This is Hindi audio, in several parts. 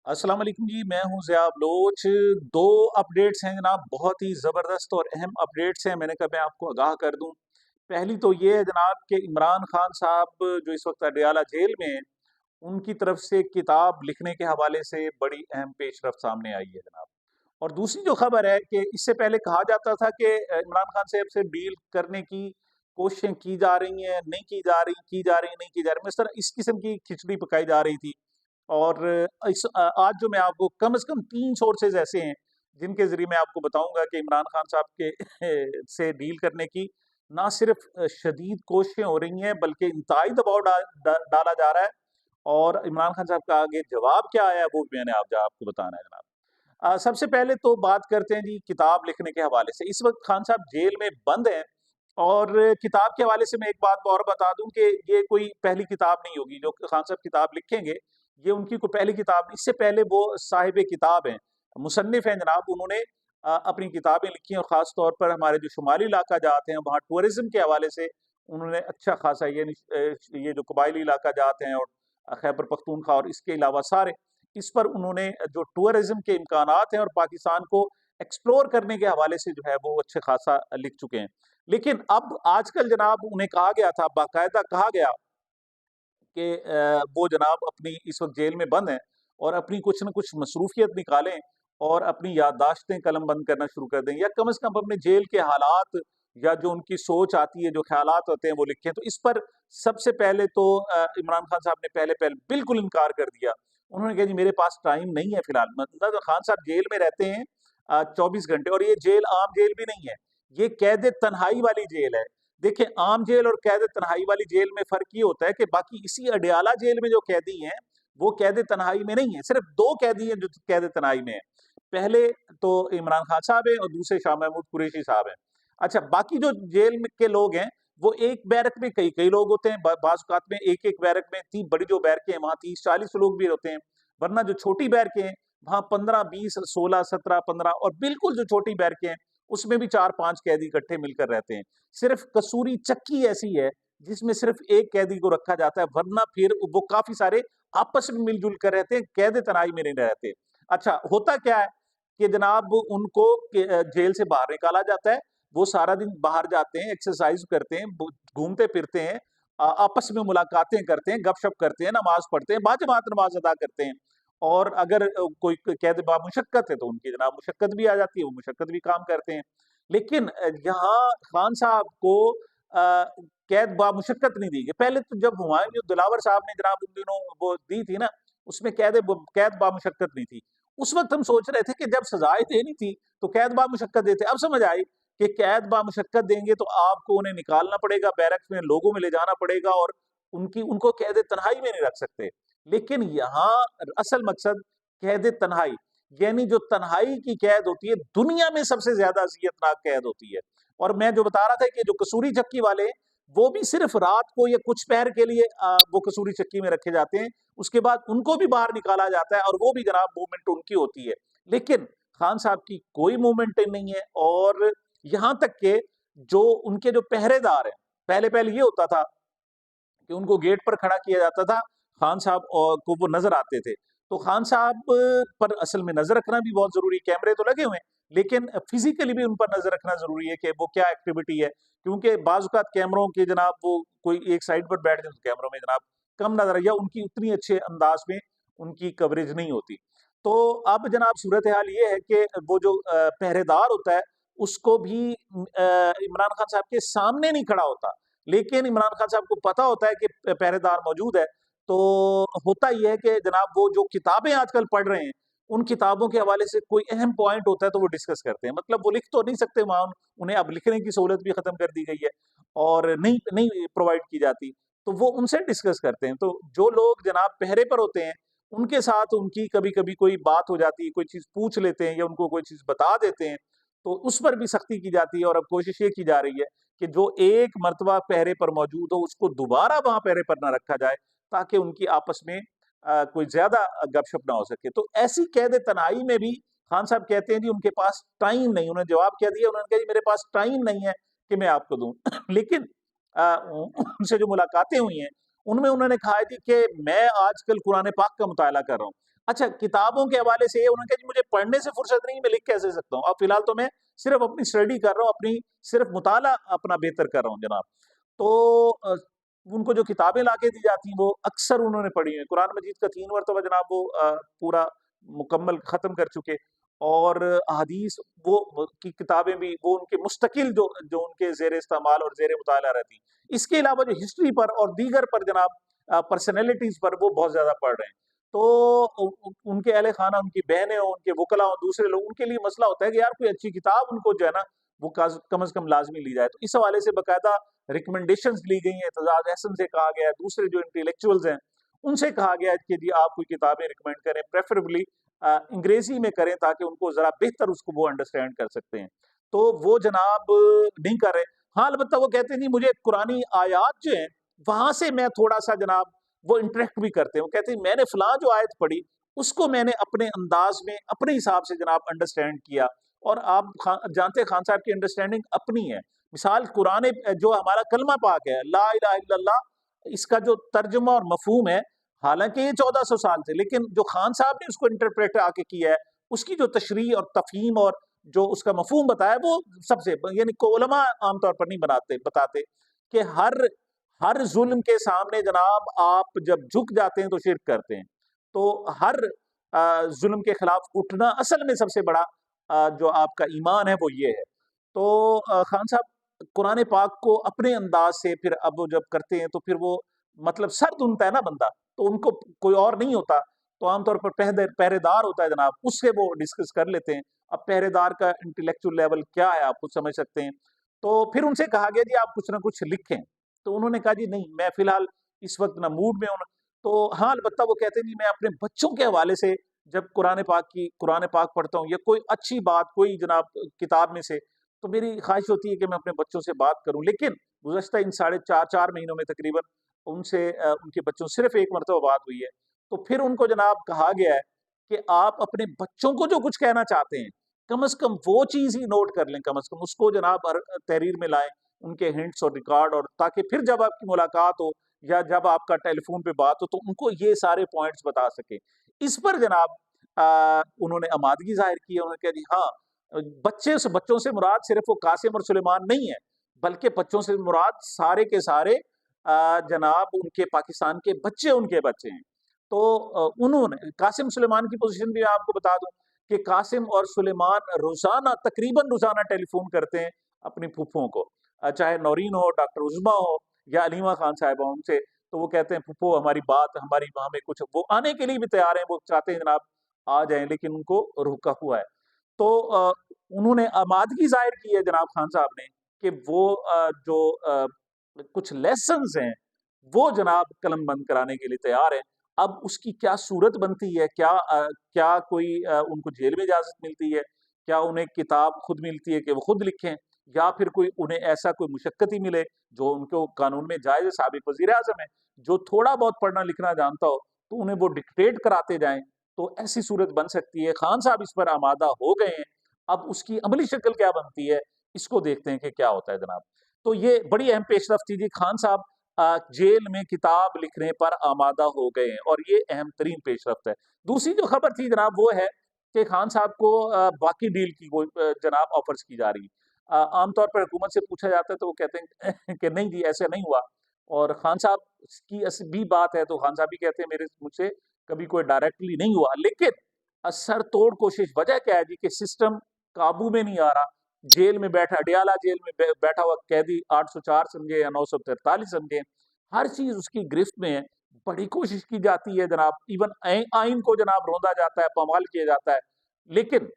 अस्सलाम वालेकुम जी, मैं हूँ ज़िया बलोच। 2 अपडेट्स हैं जनाब, बहुत ही ज़बरदस्त और अहम अपडेट्स हैं, मैंने कहा मैं आपको आगाह कर दूँ। पहली तो ये है जनाब कि इमरान खान साहब जो इस वक़्त अडयाला जेल में हैं, उनकी तरफ से किताब लिखने के हवाले से बड़ी अहम पेशरफ़्त सामने आई है जनाब। और दूसरी जो खबर है कि इससे पहले कहा जाता था कि इमरान खान साहब से डील करने की कोशिशें की जा रही हैं, नहीं की जा रही, की जा रही, नहीं की जा रही। इस तरह इस किस्म की खिचड़ी पकाई जा रही थी। और आज जो मैं आपको कम से कम 3 सोर्सेज़ ऐसे हैं, जिनके ज़रिए मैं आपको बताऊँगा कि इमरान खान साहब के से डील करने की ना सिर्फ़ शदीद कोशिशें हो रही हैं, बल्कि इंतहाई दबाव डाला जा रहा है। और इमरान खान साहब का आगे जवाब क्या आया है, वो भी मैंने आप आपको बताना है जनाब। सबसे पहले तो बात करते हैं जी किताब लिखने के हवाले से। इस वक़्त खान साहब जेल में बंद हैं और किताब के हवाले से मैं एक बात और बता दूँ कि ये कोई पहली किताब नहीं होगी जो खान साहब किताब लिखेंगे, ये उनकी कोई पहली किताब नहीं, इससे पहले वो साहिब किताब हैं, मुसन्निफ़ हैं जनाब। उन्होंने अपनी किताबें लिखी हैं और ख़ास तौर पर हमारे जो शुमाली इलाका जात हैं, वहाँ टूरिज़्म के हवाले से उन्होंने अच्छा ख़ासा ये जो कबायली इलाका जात हैं और खैबर पख्तूनख्वा और इसके अलावा सारे इस पर उन्होंने जो टूरिज़्म के इम्कानात हैं और पाकिस्तान को एक्सप्लोर करने के हवाले से जो है वो अच्छे खासा लिख चुके हैं। लेकिन अब आजकल जनाब उन्हें कहा गया था, बाकायदा कहा गया कि वो जनाब अपनी इस वक़्त जेल में बंद हैं और अपनी कुछ न कुछ मसरूफ़ियत निकालें और अपनी याददाश्तें कलमबंद करना शुरू कर दें या कम से कम अपने जेल के हालात या जो उनकी सोच आती है, जो ख़्यालात होते हैं वो लिखें। तो इस पर सबसे पहले तो इमरान खान साहब ने पहले पहल बिल्कुल इनकार कर दिया। उन्होंने कहा जी मेरे पास टाइम नहीं है फ़िलहाल। मतलब तो खान साहब जेल में रहते हैं 24 घंटे और ये जेल आम जेल भी नहीं है। ये कैद-ए-तन्हाई वाली जेल है। देखिए, आम जेल और कैद-ए-तन्हाई वाली जेल में फ़र्क ये होता है कि बाकी इसी अडयाला जेल में जो कैदी हैं, वो कैद-ए-तन्हाई में नहीं है। सिर्फ़ 2 कैदी हैं जो कैद-ए-तन्हाई में हैं। पहले तो इमरान खान साहब हैं और दूसरे शाह महमूद कुरैशी साहब हैं। अच्छा, बाकी जो जेल में के लोग हैं, वो एक बैरक में कई-कई लोग होते हैं। बाज़ औक़ात में एक-एक बैरक में बड़ी जो बैरकें हैं, वहाँ 30-40 लोग भी होते हैं। वरना जो छोटी बैरकें हैं, वहाँ 15, 20, 16, 17, 15 और बिल्कुल जो छोटी बैरकें हैं, उसमें भी 4-5 कैदी इकट्ठे मिलकर रहते हैं। सिर्फ कसूरी चक्की ऐसी है जिसमें सिर्फ एक कैदी को रखा जाता है, वरना फिर वो काफ़ी सारे आपस में मिल-जुल कर रहते हैं, कैद-ए-तन्हाई में नहीं रहते। अच्छा, होता क्या है कि जनाब उनको जेल से बाहर निकाला जाता है, वो सारा दिन बाहर जाते हैं, एक्सरसाइज़ करते हैं, घूमते-फिरते हैं, आपस में मुलाकातें करते हैं, गपशप करते हैं, नमाज़ पढ़ते हैं, बाजमात नमाज़ अदा करते हैं। और अगर कोई कैद बामुशक्कत है, तो उनकी जनाब मुशक्कत भी आ जाती है, वो मुशक्कत भी काम करते हैं। लेकिन यहाँ खान साहब को अ, कैद बामुशक्कत नहीं दी गई। पहले तो जब हुमायूं दिलावर साहब ने जनाब उन दिनों वो दी थी ना, उसमें कैद बामुशक्कत नहीं थी। उस वक़्त हम सोच रहे थे कि जब सज़ाएँ देनी थी, तो कैद बामुशक्कत देते। अब समझ आई कि कैद बामुशक्कत देंगे तो आपको उन्हें निकालना पड़ेगा, बैरक्स में लोगों में ले जाना पड़ेगा और उनको कैद-ए-तन्हाई में नहीं रख सकते। लेकिन यहाँ असल मकसद कैद-ए-तन्हाई यानी जो तन्हाई की कैद होती है, दुनिया में सबसे ज़्यादा अज़ियतनाक कैद होती है। और मैं जो बता रहा था कि जो कसूरी चक्की वाले हैं, वो भी सिर्फ़ रात को या कुछ पहर के लिए वो कसूरी चक्की में रखे जाते हैं। उसके बाद उनको भी बाहर निकाला जाता है और वो भी जनाब मूवमेंट उनकी होती है। लेकिन खान साहब की कोई मूवमेंट नहीं है और यहाँ तक के जो उनके जो पहरेदार हैं, पहले-पहले ये होता था कि उनको गेट पर खड़ा किया जाता था, खान साहब को वो नज़र आते थे। तो खान साहब पर असल में नज़र रखना भी बहुत ज़रूरी है, कैमरे तो लगे हुए हैं, लेकिन फ़िज़िकली भी उन पर नज़र रखना ज़रूरी है कि वो क्या एक्टिविटी है। क्योंकि बाज़ औक़ात कैमरों के जनाब वो कोई एक साइड पर बैठ जाए तो कैमरों में जनाब कम नज़र या उनकी उतनी अच्छे अंदाज़ में उनकी कवरेज नहीं होती। तो अब जनाब सूरत-ए-हाल ये है कि वो जो पहरेदार होता है, उसको भी इमरान खान साहब के सामने नहीं खड़ा होता। लेकिन इमरान खान साहब को पता होता है कि पहरेदार मौजूद है, तो होता ये है कि जनाब वो जो किताबें आजकल पढ़ रहे हैं, उन किताबों के हवाले से कोई अहम पॉइंट होता है तो वो डिस्कस करते हैं। मतलब वो लिख तो नहीं सकते वहाँ उन्हें अब लिखने की सहूलत भी खत्म कर दी गई है और नहीं नहीं प्रोवाइड की जाती, तो वो उनसे डिस्कस करते हैं। तो जो लोग जनाब पहरे पर होते हैं, उनके साथ उनकी कभी-कभी कोई बात हो जाती है, कोई चीज़ पूछ लेते हैं या उनको कोई चीज़ बता देते हैं, तो उस पर भी सख्ती की जाती है और अब कोशिश ये की जा रही है कि जो एक मर्तबा पहरे पर मौजूद हो, उसको दोबारा वहाँ पहरे पर ना रखा जाए, ताकि उनकी आपस में कोई ज़्यादा गपशप ना हो सके। तो ऐसी कैद-ए-तन्हाई में भी खान साहब कहते हैं जी उनके पास टाइम नहीं, उन्होंने जवाब क्या दिया? उन्होंने कहा जी मेरे पास टाइम नहीं है कि मैं आपको दूँ। लेकिन उनसे जो मुलाकातें हुई हैं, उनमें उन्होंने कहा है जी कि मैं आजकल कुरान पाक का मुताला कर रहा हूँ। अच्छा, किताबों के हवाले से उन्होंने कहा जी मुझे पढ़ने से फुर्सत नहीं, मैं लिख कैसे सकता हूँ? अब फिलहाल तो मैं सिर्फ अपनी स्टडी कर रहा हूँ, अपनी सिर्फ मुताला अपना बेहतर कर रहा हूँ जनाब। तो उनको जो किताबें लाके दी जाती हैं वो अक्सर उन्होंने पढ़ी हैं। कुरान मजीद का 3 मरतबा जनाब वो पूरा मुकम्मल ख़त्म कर चुके, और हदीस वो की किताबें भी वो उनके मुस्तकिल जो जो उनके ज़ेर इस्तेमाल और ज़ेर मुताला रहती। इसके अलावा जो हिस्ट्री पर और दीगर पर जनाब पर्सनैलिटीज़ पर वो बहुत ज़्यादा पढ़ रहे हैं। तो उनके अहले खाना, उनकी बहनें हों, उनके वकला हों, दूसरे लोग, उनके लिए मसला होता है कि यार कोई अच्छी किताब उनको जो है ना वो कम से कम लाजमी ली जाए। तो इस हवाले से बाकायदा रिकमेंडेशंस ली गई हैं। एतजाज अहसन से कहा गया है, दूसरे जो इंटेलेक्चुअल्स हैं उनसे कहा गया है कि जी आप कोई किताबें रिकमेंड करें, प्रेफरेबली अंग्रेजी में करें ताकि उनको जरा बेहतर उसको वो अंडरस्टैंड कर सकते हैं। तो वो जनाब नहीं कर रहे। हाँ, अलबत्ता वो कहते हैं नहीं मुझे कुरानी आयात जो हैं वहां से मैं थोड़ा सा जनाब वो इंटरेक्ट भी करते हैं। वो कहते हैं मैंने फलां जो आयत पढ़ी उसको मैंने अपने अंदाज में अपने हिसाब से जनाब अंडरस्टैंड किया। और आप जानते हैं खान साहब की अंडरस्टैंडिंग अपनी है। मिसाल कुरान जो हमारा कलमा पाक है ला इलाहा इल्लल्लाह, इसका जो तर्जुमा और मफहूम है, हालांकि ये 1400 साल से, लेकिन जो खान साहब ने उसको इंटरप्रेट आके किया है, उसकी जो तशरीह और तफहीम और जो उसका मफहूम बताया वो सबसे, यानी को उलमा आमतौर पर नहीं बनाते बताते कि हर हर जुल्म के सामने जनाब आप जब झुक जाते हैं तो शिर्क करते हैं। तो हर जुल्म के खिलाफ उठना असल में सबसे बड़ा जो आपका ईमान है वो ये है। तो खान साहब कुरान पाक को अपने अंदाज से फिर अब वो जब करते हैं तो फिर वो मतलब सर धुनता है ना बंदा, तो उनको कोई और नहीं होता, तो आमतौर पर पहरेदार होता है जनाब, उससे वो डिस्कस कर लेते हैं। अब पहरेदार का इंटेलेक्चुअल लेवल क्या है आप खुद समझ सकते हैं। तो फिर उनसे कहा गया जी आप कुछ ना कुछ लिखें। तो उन्होंने कहा जी नहीं मैं फिलहाल इस वक्त ना मूड में हूँ। तो हाँ, अलबत्ता वो कहते हैं जी मैं अपने बच्चों के हवाले से जब कुरान पाक पढ़ता हूँ या कोई अच्छी बात कोई जनाब किताब में से, तो मेरी ख्वाहिश होती है कि मैं अपने बच्चों से बात करूं। लेकिन गुज़श्ता इन साढ़े 4 महीनों में तकरीबन उनसे उनके बच्चों से सिर्फ एक मरतबा बात हुई है। तो फिर उनको जनाब कहा गया है कि आप अपने बच्चों को जो कुछ कहना चाहते हैं, कम से कम वो चीज़ ही नोट कर लें, कम से कम उसको जनाब हर तहरीर में लाएँ, उनके हिंट्स और रिकॉर्ड, और ताकि फिर जब आपकी मुलाकात हो या जब आपका टेलीफ़ोन पे बात हो तो उनको ये सारे पॉइंट्स बता सकें। इस पर जनाब उन्होंने आमादगी ज़ाहिर की है। उन्होंने कहा जी हाँ, बच्चों से मुराद सिर्फ वो कासिम और सुलेमान नहीं है, बल्कि बच्चों से मुराद सारे के सारे जनाब उनके पाकिस्तान के बच्चे उनके बच्चे हैं। तो उन्होंने कासिम सुलेमान की पोज़ीशन भी आपको बता दूँ कि कासिम और सुलेमान रोज़ाना तकरीबन रोज़ाना टेलीफ़ोन करते हैं अपनी फूफों को। चाहे नौरीन हो, डॉक्टर उज़्मा हो या अलीमा खान साहिबा हो, उनसे तो वो कहते हैं फूफो हमारी बात हमारी हमें कुछ, वो आने के लिए भी तैयार हैं, वो चाहते हैं जनाब आ जाएँ, लेकिन उनको रोका हुआ है। तो उन्होंने आमादगी ज़ाहिर की है जनाब खान साहब ने कि वो जो कुछ लेसन्स हैं, वो जनाब कलमबंद कराने के लिए तैयार हैं। अब उसकी क्या सूरत बनती है, क्या कोई उनको जेल में इजाज़त मिलती है, क्या उन्हें किताब खुद मिलती है कि वो खुद लिखें, या फिर कोई उन्हें ऐसा कोई मुशक्कत ही मिले जो उनको कानून में जायज़ है। साबिक़ वज़ीर-ए-आज़म है, जो थोड़ा बहुत पढ़ना लिखना जानता हो, तो उन्हें वो डिक्टेट कराते जाएँ, तो ऐसी सूरत बन सकती है। खान साहब इस पर आमादा हो गए हैं, अब उसकी अमली शक्ल क्या बनती है, इसको देखते हैं कि क्या होता है जनाब। तो ये बड़ी अहम पेशरफ्त थी जी, खान साहब जेल में किताब लिखने पर आमादा हो गए हैं, और ये अहम तरीन पेशरफ्त है। दूसरी जो खबर थी जनाब वो है कि खान साहब को बाकी डील की वो जनाब ऑफ़र्स की जा रही है। आमतौर पर हुकूमत से पूछा जाता है तो वो कहते हैं कि नहीं जी ऐसा नहीं हुआ, और खान साहब की भी बात है तो खान साहब भी कहते हैं मेरे मुझसे कभी कोई डायरेक्टली नहीं हुआ, लेकिन सर तोड़ कोशिश वजह क्या है जी कि सिस्टम काबू में नहीं आ रहा। जेल में बैठा अडयाला जेल में बैठा हुआ कैदी 804 समझे या 943 समझे, हर चीज उसकी गिरफ्त में है। बड़ी कोशिश की जाती है जनाब, इवन आइन को जनाब रोंदा जाता है, पामाल किया जाता है, लेकिन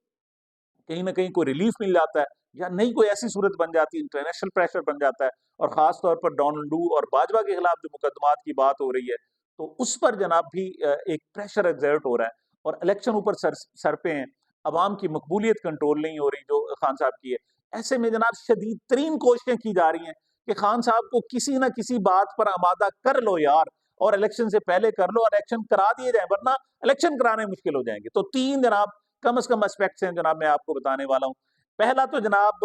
कहीं न कहीं कोई रिलीफ मिल जाता है या नहीं कोई ऐसी सूरत बन जाती है, इंटरनेशनल प्रेशर बन जाता है। और ख़ास तौर पर डोनाल्ड डू और बाजवा के खिलाफ जो मुकदमात की बात हो रही है, तो उस पर जनाब भी एक प्रेशर एक्सर्ट हो रहा है, और इलेक्शन ऊपर सर पे हैं, अवाम की मकबूलियत कंट्रोल नहीं हो रही जो खान साहब की है। ऐसे में जनाब शदीद तरीन कोशिशें की जा रही हैं कि खान साहब को किसी न किसी बात पर आमादा कर लो यार, और इलेक्शन से पहले कर लो और इलेक्शन करा दिए जाएँ, वरना इलेक्शन कराने मुश्किल हो जाएँगे। तो 3 जनाब कम से कम एस्पेक्ट्स हैं जनाब मैं आपको बताने वाला हूँ। पहला तो जनाब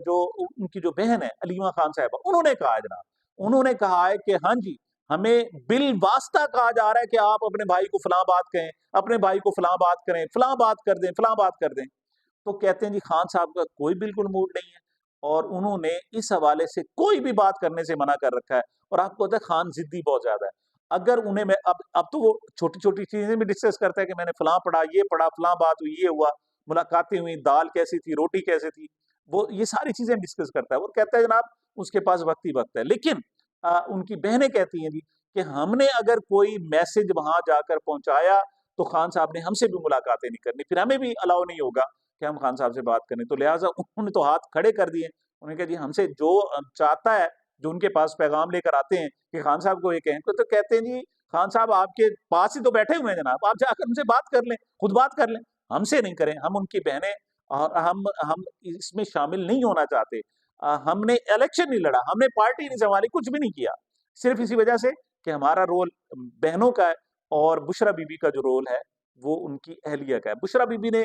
जो उनकी जो बहन है अलीमा खान साहिबा, उन्होंने कहा है जनाब, उन्होंने कहा है कि हाँ जी, हमें बिल वास्ता कहा जा रहा है कि आप अपने भाई को फलां बात कहें, अपने भाई को फलां बात करें, फलां बात कर दें, फलां बात कर दें। तो कहते हैं जी खान साहब का कोई बिल्कुल मूड नहीं है और उन्होंने इस हवाले से कोई भी बात करने से मना कर रखा है। और आपको पता है खान जिद्दी बहुत ज्यादा है। अगर उन्हें मैं अब तो वो छोटी-छोटी चीजें भी डिस्कस करता है कि मैंने फलां पढ़ा, ये पढ़ा, फलां बात हुई, ये हुआ, मुलाकातें हुई, दाल कैसी थी, रोटी कैसी थी। वो ये सारी चीजें डिस्कस करता है। वो कहता है जनाब उसके पास वक्त ही वक्त है। लेकिन उनकी बहनें कहती हैं जी कि हमने अगर कोई मैसेज वहां जाकर पहुंचाया तो खान साहब ने हमसे भी मुलाकातें नहीं करनी, फिर हमें भी अलाउ नहीं होगा कि हम खान साहब से बात करें। तो लिहाजा उन्होंने तो हाथ खड़े कर दिए। उन्होंने कहा जी हमसे जो चाहता है, जो उनके पास पैगाम लेकर आते हैं कि खान साहब को ये कहें, तो कहते हैं जी खान साहब आपके पास ही तो बैठे हुए हैं जनाब, आप जाकर उनसे बात कर लें, खुद बात कर लें, हमसे नहीं करें। हम उनकी बहनें और हम इसमें शामिल नहीं होना चाहते। हमने इलेक्शन नहीं लड़ा, हमने पार्टी नहीं संभाली, कुछ भी नहीं किया, सिर्फ इसी वजह से कि हमारा रोल बहनों का है और बुशरा बीबी का जो रोल है वो उनकी अहलिया का है। बुशरा बीबी ने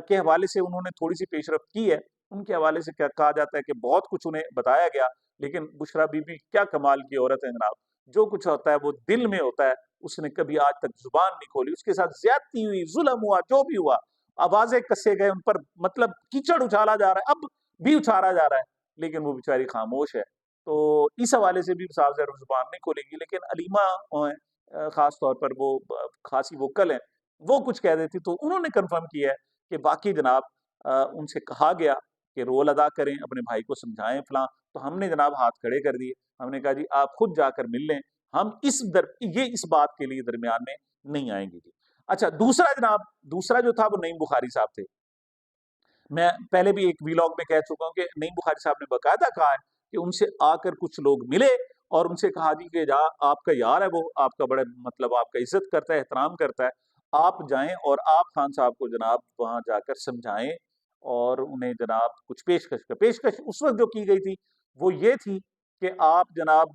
के हवाले से उन्होंने थोड़ी-सी पेशरफ्त की है। उनके हवाले से क्या कहा जाता है कि बहुत कुछ उन्हें बताया गया, लेकिन बुशरा बीबी क्या कमाल की औरत है जनाब। जो कुछ होता है वो दिल में होता है, उसने कभी आज तक ज़ुबान नहीं खोली। उसके साथ ज़्यादती हुई, ज़ुल्म हुआ, जो भी हुआ, आवाज़ें कसे गए उन पर, मतलब कीचड़ उछाला जा रहा है, अब भी उछाला जा रहा है, लेकिन वो बेचारी खामोश है। तो इस हवाले से भी साहब ज़रा ज़ुबान नहीं खोलेंगी, लेकिन अलीमा ख़ास तौर पर वो ख़ासी वोकल हैं, वो कुछ कह देती तो उन्होंने कन्फर्म किया है कि वाक़ई जनाब उनसे कहा गया कि रोल अदा करें, अपने भाई को समझाएँ फलाँ, तो हमने जनाब हाथ खड़े कर दिए। हमने कहा जी आप खुद जाकर मिल लें, हम इस बात के लिए दरमियान में नहीं आएँगे जी। अच्छा दूसरा जनाब, दूसरा जो था वो नईम बुखारी साहब थे। मैं पहले भी एक वीलॉग में कह चुका हूँ कि नईम बुखारी साहब ने बाकायदा कहा है कि उनसे आकर कुछ लोग मिले और उनसे कहा जी कि जा आपका यार है वो, आपका बड़ा मतलब आपका इज़्ज़त करता है, एहतराम करता है। आप जाएँ और आप खान साहब को जनाब वहाँ जाकर समझाएँ और उन्हें जनाब कुछ पेशकश पेशकश उस वक़्त जो की गई थी, वो ये थी कि आप जनाब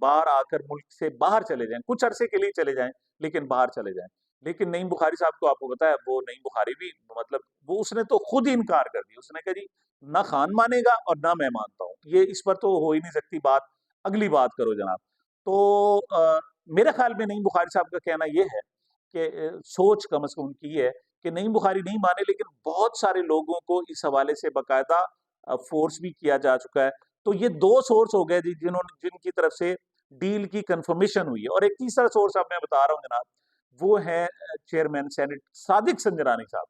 बाहर आकर मुल्क से बाहर चले जाएँ, कुछ अरसे के लिए चले जाएँ, लेकिन बाहर चले जाएँ। लेकिन नईम बुखारी साहब को आपको पता है वो नईम बुखारी भी मतलब वो उसने तो खुद ही इनकार कर दिया। उसने कहा जी ना खान मानेगा और ना मैं मानता हूँ। ये इस पर तो हो ही नहीं सकती बात, अगली बात करो जनाब। तो मेरे ख़्याल में नईम बुखारी साहब का कहना ये है कि सोच कम से कम उनकी ये है कि नईम बुखारी नहीं माने, लेकिन बहुत सारे लोगों को इस हवाले से बाकायदा फ़ोर्स भी किया जा चुका है। तो ये 2 सोर्स हो गए जी जिनकी तरफ से डील की कन्फर्मेशन हुई है। और एक तीसरा सोर्स अब मैं बता रहा हूँ जनाब, वो है चेयरमैन सेनेट सादिक संजरानी साहब।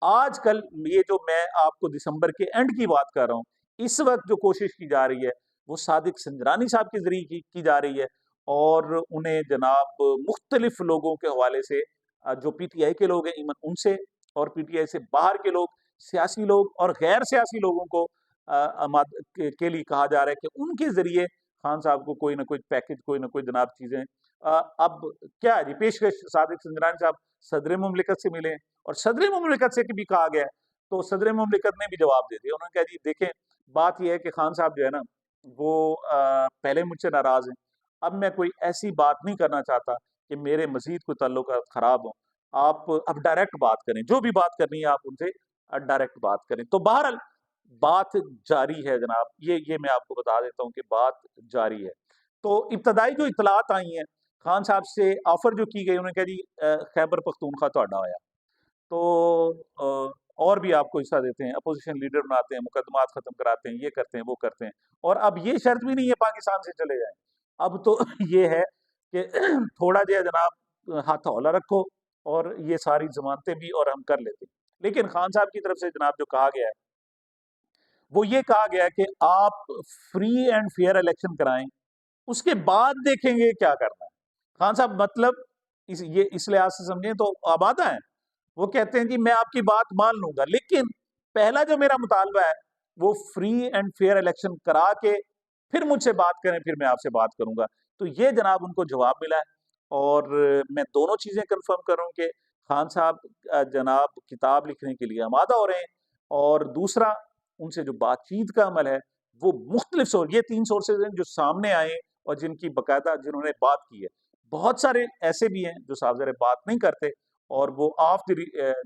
आजकल ये जो मैं आपको दिसंबर के एंड की बात कर रहा हूँ, इस वक़्त जो कोशिश की जा रही है, वो सादिक संजरानी साहब के ज़रिए की जा रही है और उन्हें जनाब मुख्तलिफ लोगों के हवाले से जो पीटीआई के लोग हैं इवन उनसे और पीटीआई से बाहर के लोग, सियासी लोग और गैर सियासी लोगों को अमाद के लिए कहा जा रहा है कि उनके ज़रिए खान साहब को कोई न कोई पैकेज, कोई न कोई जनाब चीज़ें अब क्या है जी पेशकश सादिक संजरानी साहब सदर मुमलिकत से मिले और सदर मुमलिकत से भी कहा गया है, तो सदर मुमलिकत ने भी जवाब दे दिया। उन्होंने कहा जी देखें, बात ये है कि खान साहब जो है ना, वो पहले मुझसे नाराज़ हैं। अब मैं कोई ऐसी बात नहीं करना चाहता कि मेरे मज़ीद कोई ताल्लुकात ख़राब हों। आप अब डायरेक्ट बात करें, जो भी बात करनी है आप उनसे डायरेक्ट बात करें। तो बहरहाल बात जारी है जनाब, ये मैं आपको बता देता हूँ कि बात जारी है। तो इब्तदाई जो इत्तलात आई हैं, खान साहब से ऑफ़र जो की गई, उन्होंने कहा जी खैबर पख्तूनख्वा तुहाडा होया। तो और भी आपको हिस्सा देते हैं, अपोज़िशन लीडर बनाते हैं, मुकदमात खत्म कराते हैं, ये करते हैं, वो करते हैं और अब ये शर्त भी नहीं है पाकिस्तान से चले जाएँ। अब तो ये है कि थोड़ा जो है जनाब हाथ हौला रखो और ये सारी ज़मानतें भी और हम कर लेते हैं। लेकिन खान साहब की तरफ से जनाब जो कहा गया है, वो ये कहा गया है कि आप फ्री एंड फेयर इलेक्शन कराएँ, उसके बाद देखेंगे क्या करना है। खान साहब मतलब इस लिहाज से समझें तो आबादा हैं। वो कहते हैं जी मैं आपकी बात मान लूँगा, लेकिन पहला जो मेरा मुतालबा है, वो फ्री एंड फेयर इलेक्शन करा के फिर मुझसे बात करें, फिर मैं आपसे बात करूँगा। तो ये जनाब उनको जवाब मिला है और मैं दोनों चीज़ें कन्फर्म कर रहा हूँ कि खान साहब जनाब किताब लिखने के लिए आमादा हो रहे हैं और दूसरा उनसे जो बातचीत का अमल है, वो मुख्तलिफ ये 3 सोर्सेज़ हैं जो सामने आए और जिनकी बाकायदा जिन्होंने बात की है। बहुत सारे ऐसे भी हैं जो साहब ज़रा बात नहीं करते और वो ऑफ द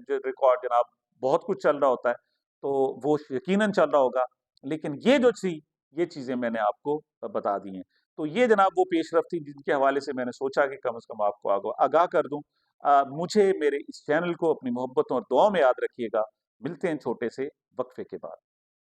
जो रिकॉर्ड जनाब बहुत कुछ चल रहा होता है, तो वो यकीनन चल रहा होगा। लेकिन ये जो थी, ये चीज़ें मैंने आपको बता दी हैं। तो ये जनाब वो पेशरफ़ थी जिनके हवाले से मैंने सोचा कि कम से कम आपको आगाह कर दूँ। मुझे मेरे इस चैनल को अपनी मोहब्बतों और दुआओं में याद रखिएगा। मिलते हैं छोटे से वक़्फ़े के बाद।